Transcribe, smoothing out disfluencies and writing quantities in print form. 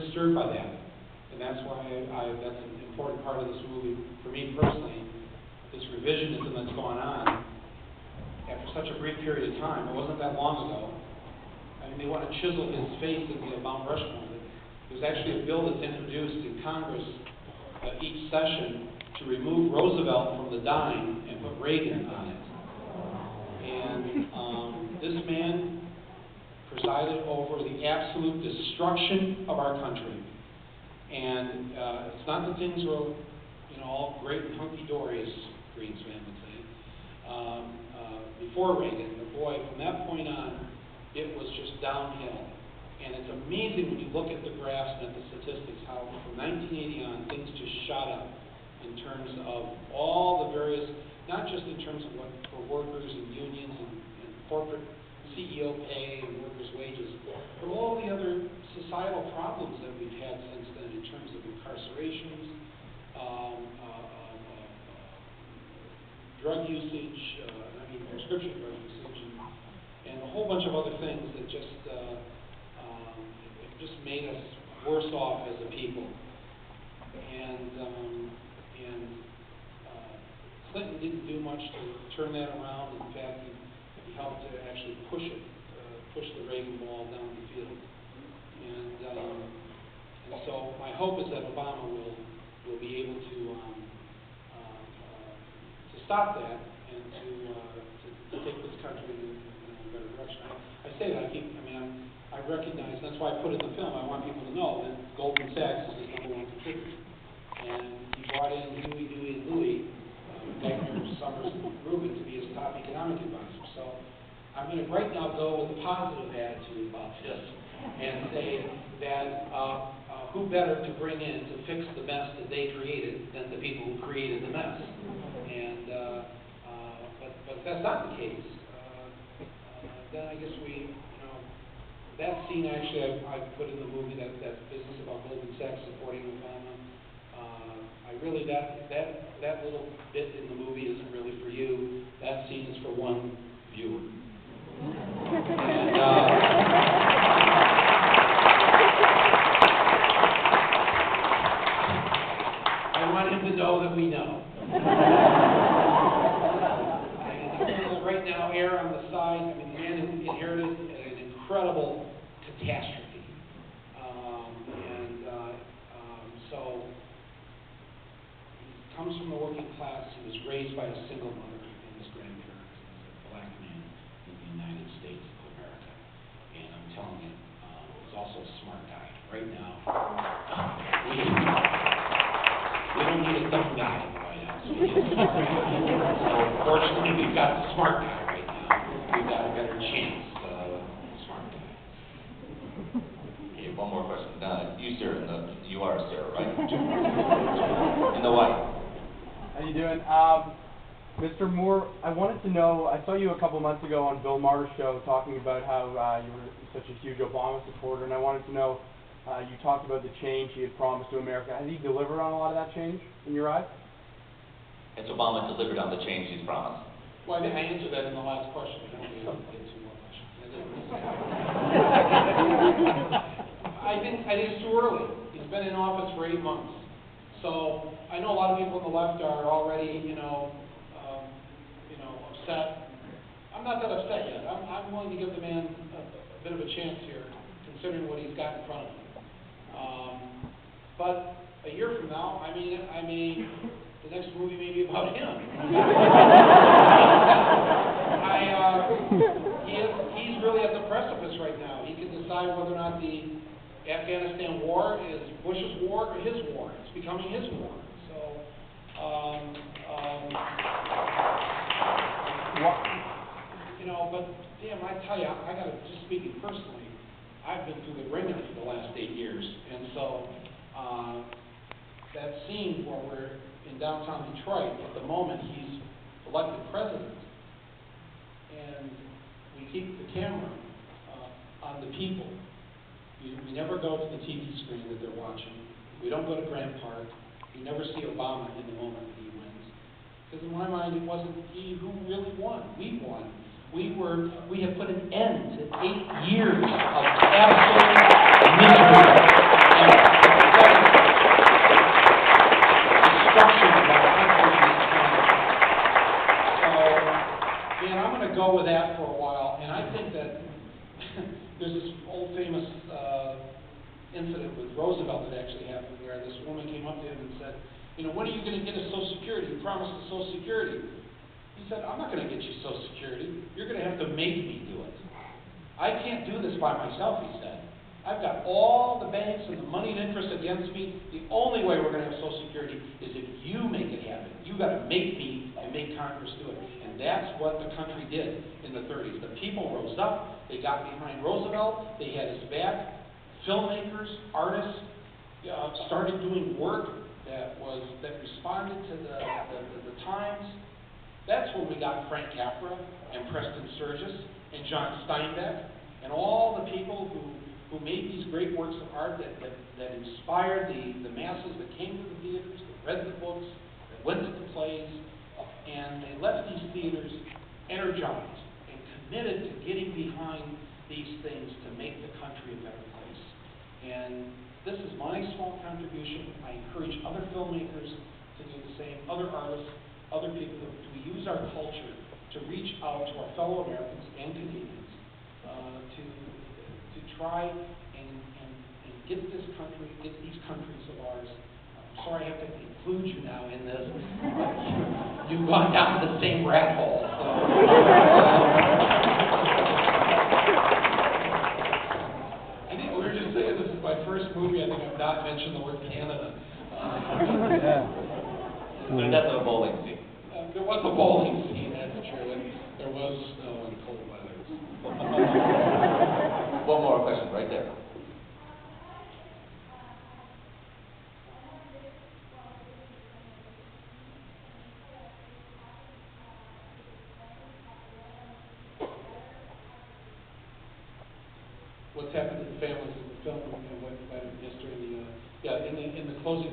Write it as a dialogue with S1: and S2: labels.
S1: very stirred by that. And that's why that's an important part of this movie for me personally, this revisionism that's gone on after such a brief period of time. It wasn't that long ago. I mean, they want to chisel his face at the Mount Rushmore. There's actually a bill that's introduced in Congress each session to remove Roosevelt from the dime and put Reagan on it. And this man presided over the absolute destruction of our country. And it's not that things were, all great and hunky-dory, as Greenspan would say, before Reagan. But boy, from that point on, it was just downhill. And it's amazing when you look at the graphs and at the statistics how from 1980 on, things just shot up in terms of all the various, not just in terms of what for workers and unions and corporate CEO pay and workers' wages, but all the other societal problems that we've had since then in terms of incarcerations, drug usage, prescription drug usage, and a whole bunch of other things that just made us worse off as a people. And Clinton didn't do much to turn that around. In fact, he helped to actually push the Reagan ball down the field. And so my hope is that Obama will be able to stop that and to take this country in a better direction. I say that I recognize, that's why I put it in the film. I want people to know that Goldman Sachs is his #1 contributor. And he brought in Huey, Dewey, and Louie, Wagner, Summers, and Rubin to be his top economic advisor. So I'm going to right now go with a positive attitude about this and say that who better to bring in to fix the mess that they created than the people who created the mess. And but if that's not the case, then I guess that scene actually I put in the movie, that business about Goldman Sachs supporting Obama. I really that little bit in the movie isn't really for you. That scene is for one viewer. And I want him to know that we know. And right now, air on the side. The man inherited an incredible catastrophe. So he comes from the working class. He was raised by a single mother and his grandparents as a black man in the United States of America. And I'm telling you, he's also a smart guy. Right now, we don't need a dumb guy in the White House. We need a smart guy. So fortunately, we've got the smart guy right now. We've got a better chance.
S2: One more question. You, sir, you are a sir, right? In the white.
S3: How you doing? Mr. Moore, I wanted to know, I saw you a couple months ago on Bill Maher's show talking about how you were such a huge Obama supporter, and I wanted to know, you talked about the change he had promised to America. Has he delivered on a lot of that change in your eyes?
S2: Has Obama delivered on the change he's promised?
S1: Well, I answered that in the last question. I don't want to get two more questions. I think it's too early. He's been in office for 8 months. So I know a lot of people on the left are already, upset. I'm not that upset yet. I'm willing to give the man a bit of a chance here, considering what he's got in front of him. But a year from now, the next movie may be about him. He's really at the precipice right now. He can decide whether or not the Afghanistan war is Bush's war or his war. It's becoming his war. So, but damn, I tell you, I got to, just speaking personally, I've been through the ringer for the last 8 years, and so that scene where we're in downtown Detroit, at the moment he's elected president, and we keep the camera on the people. We never go to the TV screen that they're watching. We don't go to Grant Park. We never see Obama in the moment that he wins. Because in my mind, it wasn't he who really won. We won. We have put an end to 8 years of absolute misery and incident with Roosevelt that actually happened, where this woman came up to him and said, you know, when are you going to get us Social Security? You promised us Social Security. He said, I'm not going to get you Social Security. You're going to have to make me do it. I can't do this by myself, he said. I've got all the banks and the money and interest against me. The only way we're going to have Social Security is if you make it happen. You got to make me and make Congress do it. And that's what the country did in the 30s. The people rose up. They got behind Roosevelt. They had his back. Filmmakers, artists started doing work that responded to the times. That's when we got Frank Capra and Preston Sturges and John Steinbeck and all the people who made these great works of art that inspired the masses that came to the theaters, that read the books, that went to the plays, and they left these theaters energized and committed to getting behind these things to make the country a better place. And this is my small contribution. I encourage other filmmakers to do the same, other artists, other people, to use our culture to reach out to our fellow Americans and Canadians to try and get this country, get these countries of ours. I'm sorry I have to include you now in this, but you've gone down the same rat hole. I think we were just saying this is my first movie. I think I've not mentioned the word Canada.
S2: There's definitely a bowling scene.
S1: There was a bowling scene, that's true, and there was snow and cold weather.
S2: One more question right there.
S1: What's happened to the families of the film, and what might have missed during the, in the closing